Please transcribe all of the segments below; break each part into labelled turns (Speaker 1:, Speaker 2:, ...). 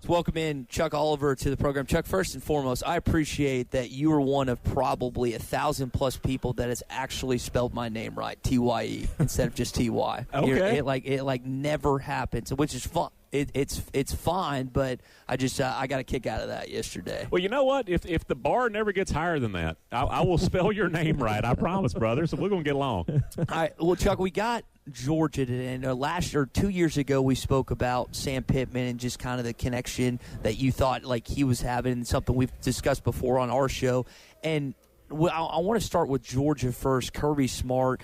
Speaker 1: Let's welcome in Chuck Oliver to the program. Chuck, first and foremost, I appreciate that you are one of probably 1,000+ people that has actually spelled my name right, Tye, instead of just Ty.
Speaker 2: Okay.
Speaker 1: It never happens, which is fun. It's fine, but I got a kick out of that yesterday.
Speaker 2: Well, you know what? If the bar never gets higher than that, I will spell your name right. I promise, brother. So we're gonna get along.
Speaker 1: All right. Well, Chuck, we got Georgia today. And 2 years ago, we spoke about Sam Pittman and just kind of the connection that you thought like he was having, and something we've discussed before on our show. And I want to start with Georgia first. Kirby Smart.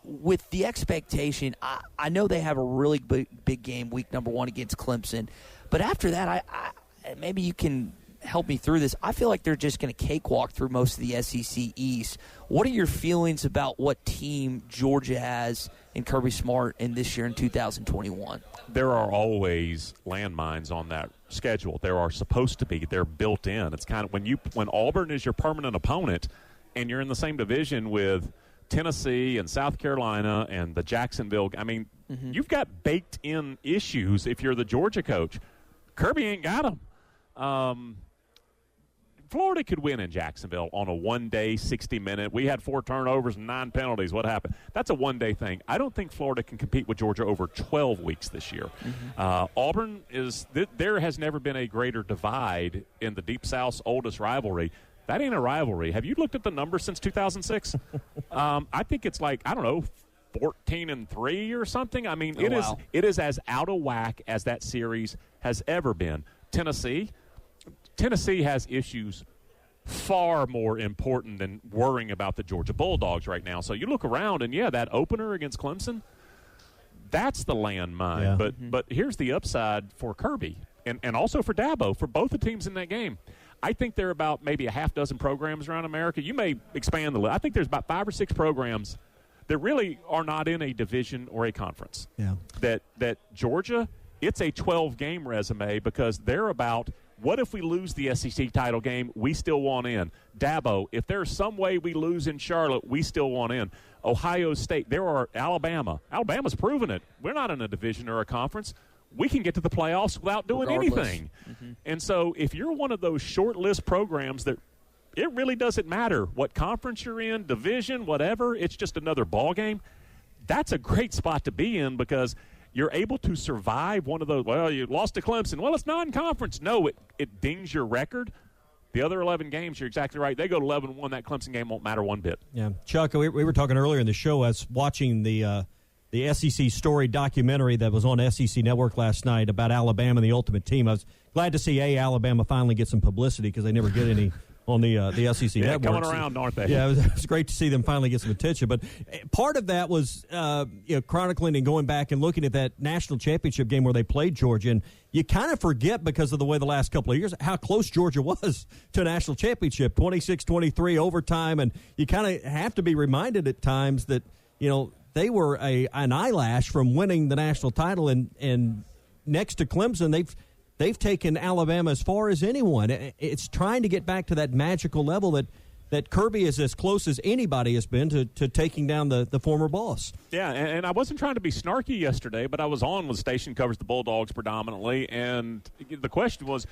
Speaker 1: With the expectation, I know they have a really big game week number 1 against Clemson, but after that, I maybe you can help me through this. I feel like they're just going to cakewalk through most of the SEC East. What are your feelings about what team Georgia has in Kirby Smart in this year in 2021?
Speaker 2: There are always landmines on that schedule. There are supposed to be. They're built in. It's kind of when Auburn is your permanent opponent, and you're in the same division with Tennessee and South Carolina and the Jacksonville. I mean, You've got baked-in issues if you're the Georgia coach. Kirby ain't got them. Florida could win in Jacksonville on a one-day, 60-minute. We had 4 turnovers and 9 penalties. What happened? That's a one-day thing. I don't think Florida can compete with Georgia over 12 weeks this year. Auburn there has never been a greater divide in the Deep South's oldest rivalry. That ain't a rivalry. Have you looked at the numbers since 2006? I think it's 14-3 or something. I mean, it is as out of whack as that series has ever been. Tennessee has issues far more important than worrying about the Georgia Bulldogs right now. So you look around, and that opener against Clemson, that's the landmine. Yeah. But here's the upside for Kirby and also for Dabo, for both the teams in that game. I think there are about maybe a half dozen programs around America. You may expand the list. I think there's about 5 or 6 programs that really are not in a division or a conference.
Speaker 3: Yeah.
Speaker 2: That Georgia, it's a 12-game resume because they're about, what if we lose the SEC title game? We still want in. Dabo, if there's some way we lose in Charlotte, we still want in. Ohio State, there are Alabama. Alabama's proven it. We're not in a division or a conference. We can get to the playoffs without doing anything. And so if you're one of those short-list programs that it really doesn't matter what conference you're in, division, whatever, it's just another ball game, that's a great spot to be in because you're able to survive one of those, well, you lost to Clemson. Well, it's non-conference. No, it dings your record. The other 11 games, you're exactly right. They go to 11-1. That Clemson game won't matter one bit.
Speaker 3: Yeah. Chuck, we were talking earlier in the show. I was watching the SEC Story documentary that was on SEC Network last night about Alabama and the Ultimate Team. I was glad to see Alabama finally get some publicity because they never get any on the SEC Network.
Speaker 2: Coming around, aren't they?
Speaker 3: Yeah, it was great to see them finally get some attention. But part of that was chronicling and going back and looking at that national championship game where they played Georgia. And you kind of forget because of the way the last couple of years, how close Georgia was to a national championship, 26-23 overtime. And you kind of have to be reminded at times that, they were an eyelash from winning the national title, and next to Clemson, they've taken Alabama as far as anyone. It's trying to get back to that magical level that Kirby is as close as anybody has been to taking down the former boss.
Speaker 2: Yeah, and I wasn't trying to be snarky yesterday, but I was on with station covers the Bulldogs predominantly, and the question was,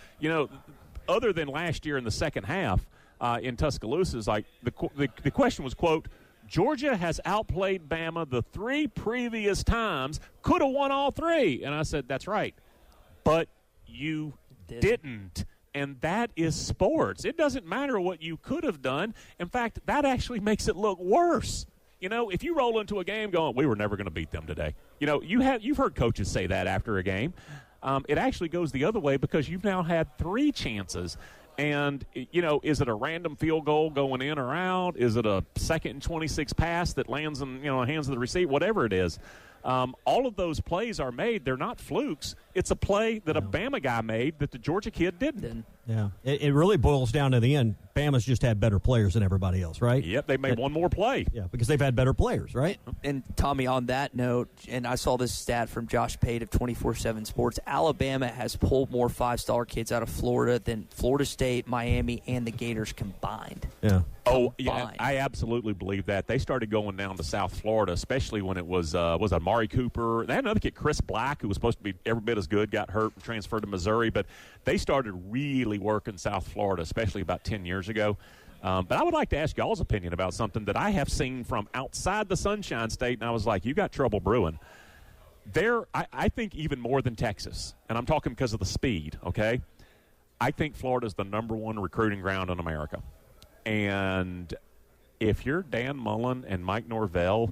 Speaker 2: other than last year in the second half in Tuscaloosa, is like the question was, quote, Georgia has outplayed Bama the 3 previous times, could have won all 3. And I said, that's right. But you didn't. And that is sports. It doesn't matter what you could have done. In fact, that actually makes it look worse. If you roll into a game going, we were never going to beat them today. You've heard coaches say that after a game. It actually goes the other way because you've now had 3 chances. And, is it a random field goal going in or out? Is it a 2nd and 26 pass that lands in, the hands of the receiver? Whatever it is. All of those plays are made. They're not flukes. It's a play that a Bama guy made that the Georgia kid didn't.
Speaker 3: Yeah, it really boils down to the end. Bama's just had better players than everybody else, right?
Speaker 2: Yep, they made one more play.
Speaker 3: Yeah, because they've had better players, right?
Speaker 1: And Tommy, on that note, and I saw this stat from Josh Pate of 24/7 Sports, Alabama has pulled more 5-star kids out of Florida than Florida State, Miami, and the Gators combined.
Speaker 3: Yeah.
Speaker 2: Oh, yeah, I absolutely believe that. They started going down to South Florida, especially when it was Amari Cooper. They had another kid, Chris Black, who was supposed to be every bit as good, got hurt and transferred to Missouri. But they started really working South Florida, especially about 10 years ago. But I would like to ask y'all's opinion about something that I have seen from outside the Sunshine State, and I was like, you got trouble brewing. I think even more than Texas, and I'm talking because of the speed, okay? I think Florida's the number one recruiting ground in America. And if you're Dan Mullen and Mike Norvell,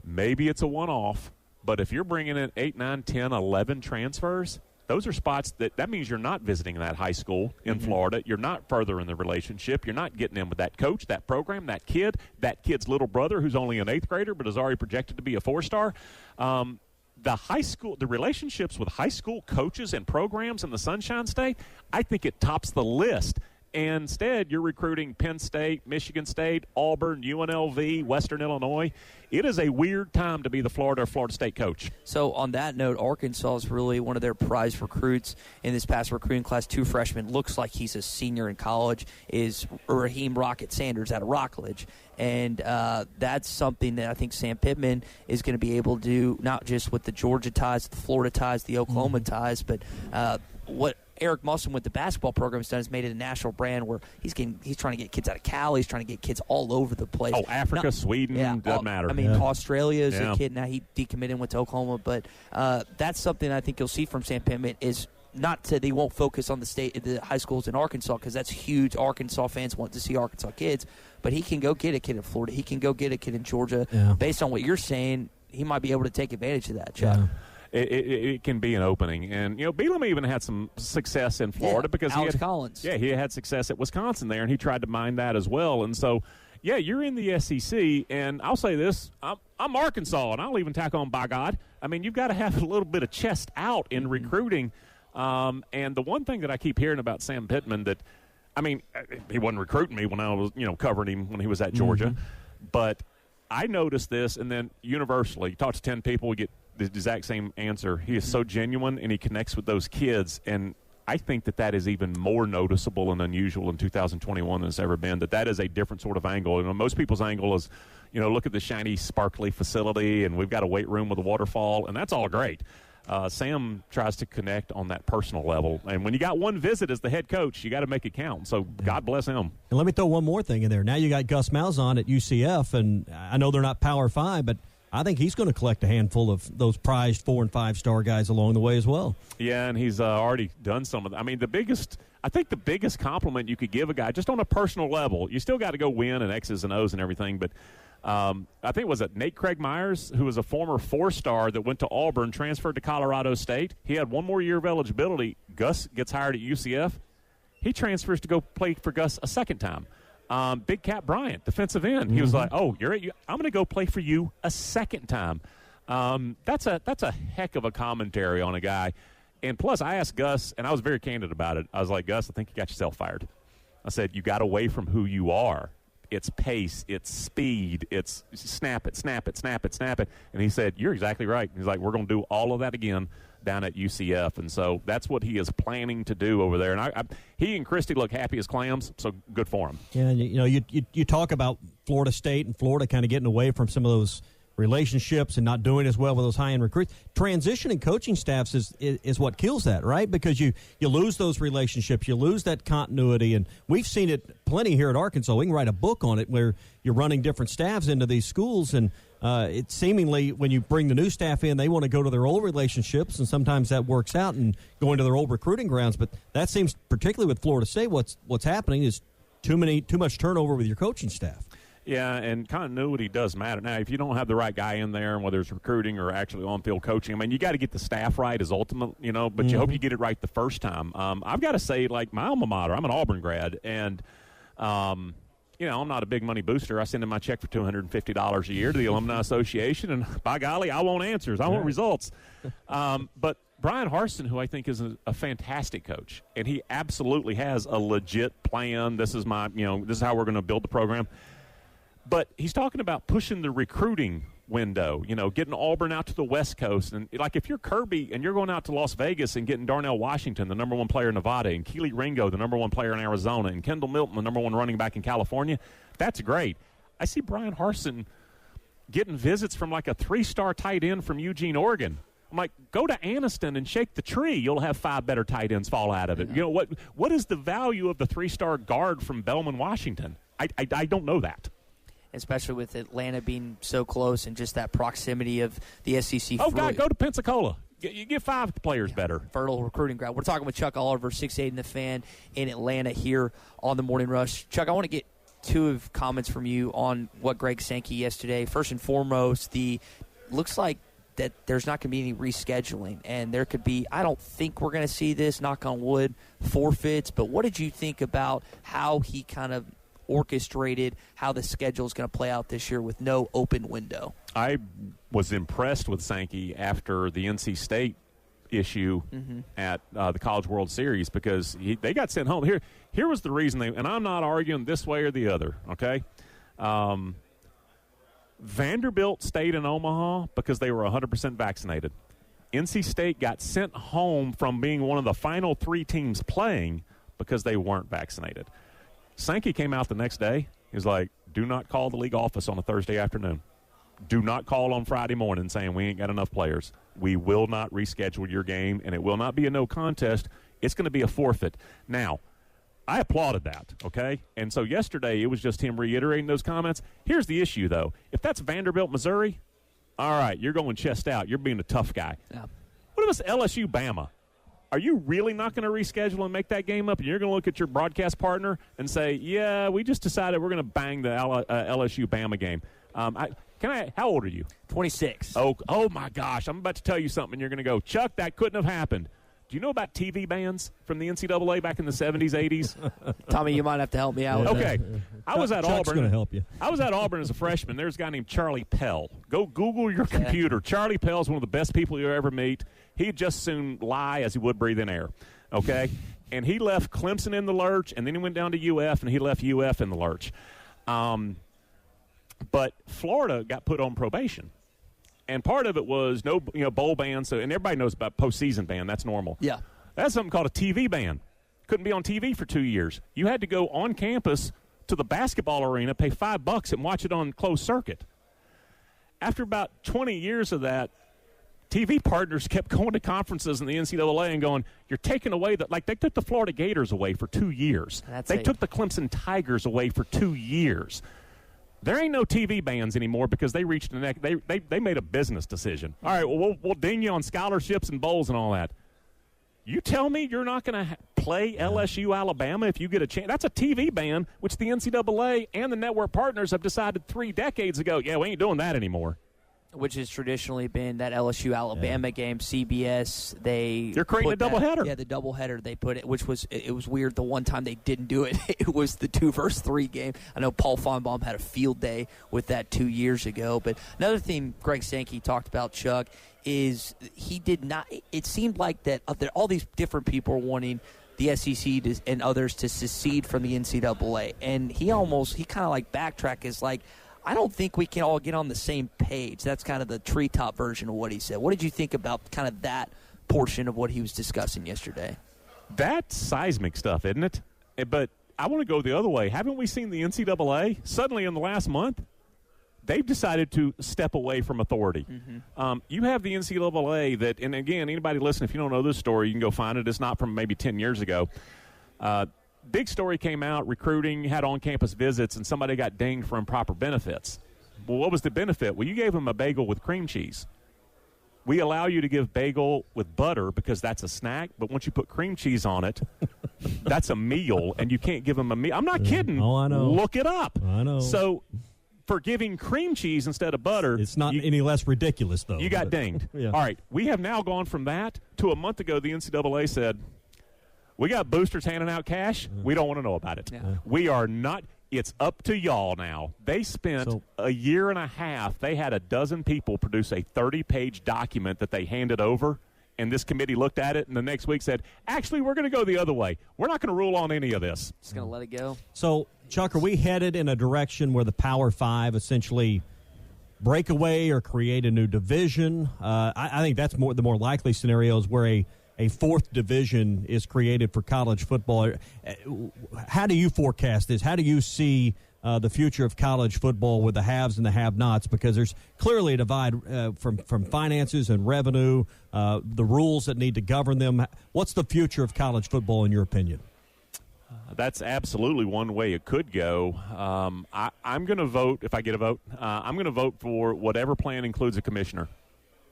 Speaker 2: maybe it's a one-off, but if you're bringing in 8, 9, 10, 11 transfers, those are spots that means you're not visiting that high school in Florida. You're not furthering the relationship. You're not getting in with that coach, that program, that kid's little brother who's only an 8th grader but is already projected to be a 4-star. The relationships with high school coaches and programs in the Sunshine State, I think it tops the list. And instead, you're recruiting Penn State, Michigan State, Auburn, UNLV, Western Illinois. It is a weird time to be the Florida State coach.
Speaker 1: So on that note, Arkansas is really one of their prized recruits in this past recruiting class. 2 freshmen, looks like he's a senior in college, is Raheem Rocket Sanders out of Rockledge. And that's something that I think Sam Pittman is going to be able to do, not just with the Georgia ties, the Florida ties, the Oklahoma ties, but what Eric Musson with the basketball program has done is made it a national brand where he's trying to get kids out of Cali. He's trying to get kids all over the place.
Speaker 2: Oh, Africa, Sweden, doesn't matter.
Speaker 1: I mean, Australia is a kid. Now he decommitted and went to Oklahoma. But that's something I think you'll see from Sam Pittman is not that he won't focus on the high schools in Arkansas because that's huge. Arkansas fans want to see Arkansas kids. But he can go get a kid in Florida. He can go get a kid in Georgia.
Speaker 3: Yeah.
Speaker 1: Based on what you're saying, he might be able to take advantage of that, Chuck.
Speaker 3: Yeah.
Speaker 2: It can be an opening. And, Bielema even had some success in Florida because
Speaker 1: Alex Collins.
Speaker 2: Yeah, he had success at Wisconsin there, and he tried to mine that as well. And so, you're in the SEC, and I'll say this, I'm Arkansas, and I'll even tack on, by God. I mean, you've got to have a little bit of chest out in recruiting. And the one thing that I keep hearing about Sam Pittman that, I mean, he wasn't recruiting me when I was, covering him when he was at Georgia. But I noticed this, and then universally, you talk to 10 people, we get the exact same answer. He is so genuine, and he connects with those kids. And I think that is even more noticeable and unusual in 2021 than it's ever been, that is a different sort of angle. Most people's angle is, look at the shiny, sparkly facility, and we've got a weight room with a waterfall, and that's all great. Sam tries to connect on that personal level. And when you got one visit as the head coach, you got to make it count. So God bless him.
Speaker 3: And let me throw one more thing in there. Now you got Gus Malzahn at UCF, and I know they're not Power 5, but I think he's going to collect a handful of those prized 4- and 5-star guys along the way as well.
Speaker 2: Yeah, and he's already done some of that. I mean, the biggest compliment you could give a guy, just on a personal level, you still got to go win and X's and O's and everything, but I think was it Nate Craig Myers, who was a former 4-star that went to Auburn, transferred to Colorado State. He had one more year of eligibility. Gus gets hired at UCF. He transfers to go play for Gus a second time. Big Cat Bryant, defensive end. He was like, I'm going to go play for you a second time. That's a heck of a commentary on a guy. And plus, I asked Gus, and I was very candid about it. I was like, Gus, I think you got yourself fired. I said, you got away from who you are. It's pace, it's speed, it's snap it. And he said, you're exactly right. He's like, we're going to do all of that again down at UCF. And so that's what he is planning to do over there. And he and Christie look happy as clams, so good for him.
Speaker 3: Yeah, you talk about Florida State and Florida kind of getting away from some of those relationships and not doing as well with those high-end recruits. Transitioning coaching staffs is what kills that, right? Because you lose those relationships, you lose that continuity, and we've seen it plenty here at Arkansas. We can write a book on it where you're running different staffs into these schools, and it seemingly when you bring the new staff in, they want to go to their old relationships, and sometimes that works out and going to their old recruiting grounds. But that seems, particularly with Florida State, what's happening is too much turnover with your coaching staff.
Speaker 2: Yeah, and continuity does matter. Now, if you don't have the right guy in there, and whether it's recruiting or actually on-field coaching, I mean, you got to get the staff right as ultimate, but you hope you get it right the first time. I've got to say, like, my alma mater, I'm an Auburn grad, and, I'm not a big money booster. I send in my check for $250 a year to the Alumni Association, and by golly, I want answers. I want results. But Brian Harsin, who I think is a fantastic coach, and he absolutely has a legit plan. This is this is how we're going to build the program. But he's talking about pushing the recruiting window, getting Auburn out to the West Coast. And, like, if you're Kirby and you're going out to Las Vegas and getting Darnell Washington, the number one player in Nevada, and Keely Ringo, the number one player in Arizona, and Kendall Milton, the number one running back in California, that's great. I see Brian Harsin getting visits from, like, a 3-star tight end from Eugene, Oregon. I'm like, go to Anniston and shake the tree. You'll have 5 better tight ends fall out of it.
Speaker 1: Yeah.
Speaker 2: What is the value of the 3-star guard from Belmont, Washington? I don't know that.
Speaker 1: Especially with Atlanta being so close and just that proximity of the SEC.
Speaker 2: Oh, God, go to Pensacola. You get 5 players better.
Speaker 1: Fertile recruiting ground. We're talking with Chuck Oliver, 6'8" in the Fan in Atlanta here on the Morning Rush. Chuck, I want to get 2 comments from you on what Greg Sankey yesterday. First and foremost, looks like that there's not going to be any rescheduling, and there could be, I don't think we're going to see this, knock on wood, forfeits, but what did you think about how he kind of orchestrated how the schedule is going to play out this year with no open window?
Speaker 2: I was impressed with Sankey after the NC State issue at the College World Series because they got sent home. Here was the reason and I'm not arguing this way or the other, okay? Vanderbilt stayed in Omaha because they were 100% vaccinated. NC State got sent home from being one of the final 3 teams playing because they weren't vaccinated. Sankey came out the next day. He was like, do not call the league office on a Thursday afternoon. Do not call on Friday morning saying we ain't got enough players. We will not reschedule your game, and it will not be a no contest. It's going to be a forfeit. Now, I applauded that, okay? And so yesterday it was just him reiterating those comments. Here's the issue, though. If that's Vanderbilt, Missouri, all right, you're going chest out. You're being a tough guy.
Speaker 1: Yeah.
Speaker 2: What if it's LSU, Bama? Are you really not going to reschedule and make that game up? And you're going to look at your broadcast partner and say, yeah, we just decided we're going to bang the LSU-Bama game. How old are you?
Speaker 1: 26.
Speaker 2: Oh, my gosh. I'm about to tell you something. You're going to go, Chuck, that couldn't have happened. Do you know about TV bans from the NCAA back in the 70s, 80s?
Speaker 1: Tommy, you might have to help me out with
Speaker 2: Okay. I was at
Speaker 3: Chuck's
Speaker 2: Auburn.
Speaker 3: going to help you.
Speaker 2: I was at Auburn as a freshman. There's a guy named Charlie Pell. Go Google your computer. Charlie Pell's one of the best people you'll ever meet. He'd just soon lie as he would breathe in air, okay? And he left Clemson in the lurch, and then he went down to UF, and he left UF in the lurch. But Florida got put on probation. And part of it was no, bowl ban. So, and everybody knows about postseason ban. That's normal.
Speaker 1: Yeah.
Speaker 2: That's something called a TV ban. Couldn't be on TV for 2 years. You had to go on campus to the basketball arena, pay $5, and watch it on closed circuit. After about 20 years of that, TV partners kept going to conferences in the NCAA and going, you're taking away they took the Florida Gators away for 2 years. They took the Clemson Tigers away for 2 years. There ain't no TV bans anymore because they reached the neck. They made a business decision. All right, well, we'll ding you on scholarships and bowls and all that. You tell me you're not going to play LSU, Alabama if you get a chance. That's a TV ban, which the NCAA and the network partners have decided 3 decades ago, yeah, we ain't doing that anymore.
Speaker 1: Which has traditionally been that LSU-Alabama game. CBS,
Speaker 2: you're creating a doubleheader.
Speaker 1: Yeah, the doubleheader they put it, which was weird. The one time they didn't do it, it was the 2-3 game. I know Paul Feinbaum had a field day with that 2 years ago. But another thing Greg Sankey talked about, Chuck, is he did not. It seemed like that all these different people are wanting the SEC and others to secede from the NCAA, and he kind of like backtrack is like, I don't think we can all get on the same page. That's kind of the treetop version of what he said. What did you think about kind of that portion of what he was discussing yesterday?
Speaker 2: That's seismic stuff, isn't it? But I want to go the other way. Haven't we seen the NCAA suddenly in the last month? They've decided to step away from authority. Mm-hmm. You have the NCAA that, and again, anybody listening, if you don't know this story, you can go find it. It's not from maybe 10 years ago. Big story came out, recruiting, had on-campus visits, and somebody got dinged for improper benefits. Well, what was the benefit? Well, you gave them a bagel with cream cheese. We allow you to give bagel with butter because that's a snack, but once you put cream cheese on it, that's a meal, and you can't give them a meal. I'm not kidding.
Speaker 3: Oh, I know.
Speaker 2: Look it up.
Speaker 3: I know.
Speaker 2: So for giving cream cheese instead of butter.
Speaker 3: It's not any less ridiculous, though.
Speaker 2: You got dinged.
Speaker 3: Yeah.
Speaker 2: All right, we have now gone from that to a month ago the NCAA said, we got boosters handing out cash. We don't want to know about it.
Speaker 1: Yeah.
Speaker 2: We are not. It's up to y'all now. They spent a year and a half. They had a dozen people produce a 30-page document that they handed over, And this committee looked at it and the next week said, actually, we're going to go the other way. We're not going to rule on any of this.
Speaker 1: Just going to let it go.
Speaker 3: So, Chuck, are we headed in a direction where the Power Five essentially break away or create a new division? I think that's the more likely scenarios where a fourth division is created for college football. How do you forecast this? How do you see the future of college football with the haves and the have-nots? Because there's clearly a divide from finances and revenue, the rules that need to govern them. What's the future of college football in your opinion?
Speaker 2: That's absolutely one way it could go. I'm going to vote, if I get a vote, I'm going to vote for whatever plan includes a commissioner.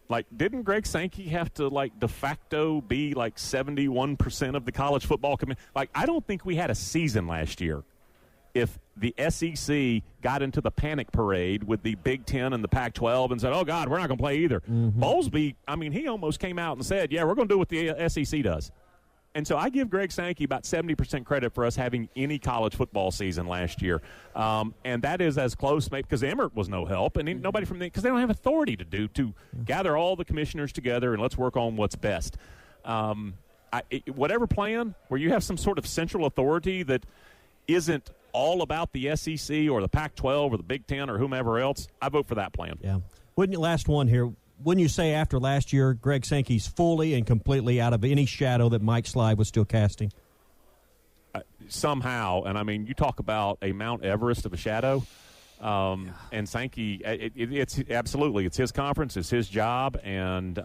Speaker 2: Like, didn't Greg Sankey have to, like, de facto be, like, 71% of the college football committee? Like, I don't think we had a season last year if the SEC got into the panic parade with the Big Ten and the Pac-12 and said, oh, God, we're not going to play either. Mm-hmm. Bowlesby, I mean, he almost came out and said, yeah, we're going to do what the SEC does. And so I give Greg Sankey about 70% credit for us having any college football season last year. And that is as close, maybe, because Emmert was no help, and nobody from because they don't have authority to gather all the commissioners together and let's work on what's best. Whatever plan where you have some sort of central authority that isn't all about the SEC or the Pac-12 or the Big Ten or whomever else, I vote for that plan.
Speaker 3: Yeah. Wouldn't you, last one here, wouldn't you say after last year, Greg Sankey's fully and completely out of any shadow that Mike Slide was still casting?
Speaker 2: Somehow, and I mean, you talk about a Mount Everest of a shadow, and Sankey, it's absolutely, it's his conference, it's his job, and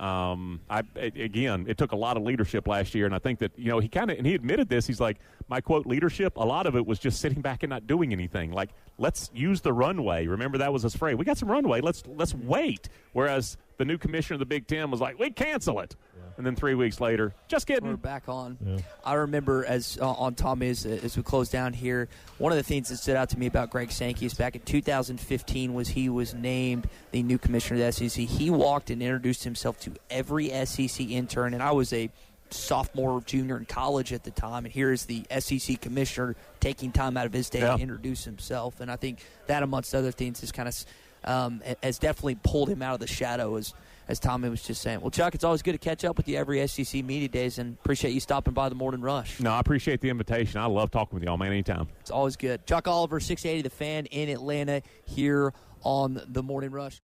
Speaker 2: again, it took a lot of leadership last year, and I think that, you know, he admitted this, he's like, my quote, leadership, a lot of it was just sitting back and not doing anything, like, let's use the runway, remember that was his phrase, we got some runway, let's wait, whereas the new commissioner of the Big Ten was like, we cancel it. Yeah. And then 3 weeks later, just kidding.
Speaker 1: We're back on. Yeah. I remember on Tom as we close down here, one of the things that stood out to me about Greg Sankey is back in 2015 he was named the new commissioner of the SEC. He walked and introduced himself to every SEC intern, and I was a sophomore or junior in college at the time, and here is the SEC commissioner taking time out of his day to introduce himself. And I think that, amongst other things, is kind of has definitely pulled him out of the shadow, as Tommy was just saying. Well, Chuck, it's always good to catch up with you every SEC Media Days, and appreciate you stopping by the Morning Rush.
Speaker 2: No, I appreciate the invitation. I love talking with y'all, man, anytime.
Speaker 1: It's always good. Chuck Oliver, 680 The Fan in Atlanta, here on the Morning Rush.